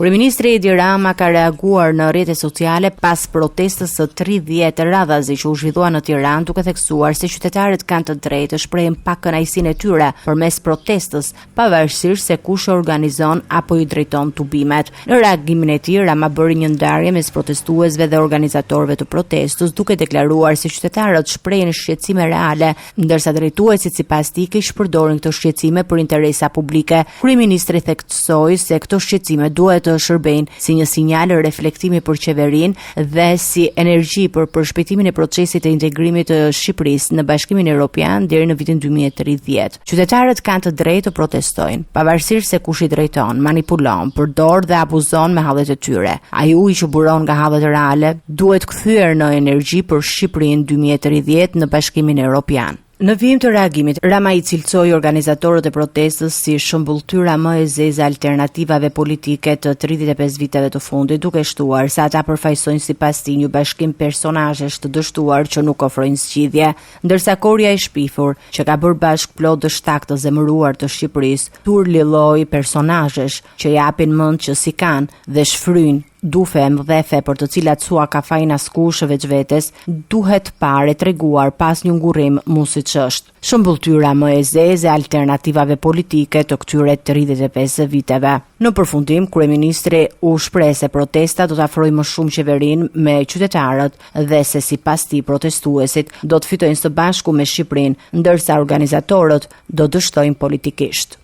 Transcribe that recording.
Kryeministri Edi Rama ka reaguar në rrjetet sociale pas protestës së 30 radhazi që u zhvillua në Tiranë, duke theksuar se qytetarët kanë të drejtë të shprehin pakënaqësinë e tyre përmes protestës, pavarësisht se kush organizon apo i drejton tubimet. Në reagimin e tij, Rama bëri një ndarje mes protestuesve dhe organizatorëve të protestës, duke deklaruar se qytetarët shprehin shqetësime reale, ndërsa drejtuesit sipas tij përdorin këto shqetësime për interesa publike. Kryeministri theksoi se këto shqetësime duhet të shërbejnë si një sinjal reflektimi për qeverinë dhe si energji për përshpejtimin e procesit të integrimit të Shqipërisë në Bashkimin Evropian deri në vitin 2030. Qytetarët kanë të drejtë të protestojnë, pavarësisht se kush i drejton, manipulon, përdor dhe abuzon me hallet e tyre. Ai uji që buron nga hallet reale duhet kthyer në energji për Shqipërinë 2030 në Bashkimin Evropian. Në vijim të reagimit, Rama i cilësoi organizatorët e protestës si shëmbulltyra më e zezë alternativave politike të 35 viteve të fundit, duke shtuar se ata përfaqësojnë sipas tij një bashkim personazhesh të dështuar që nuk ofrojnë zgjidhje, ndërsa Korja e shpifur, që ka bërë bashk plot dështak të zemëruar të Shqipërisë, turli lloj personazhesh që japin mend që si kanë dhe shfryjnë dufe mëdhefe për të cilat sua ka fajin askush veç vetes, duhet parë treguar pas një ngurrim mu siç është. Shëmbulltyra më e zezë e alternativave politike të këtyre 35 viteve. Në përfundim, kryeministri u shpreh se protesta do të afrojë më shumë qeverinë me qytetarët dhe se sipas tij protestuesit do të fitojnë së bashku me Shqipërinë, ndërsa organizatorët do dështojnë politikisht.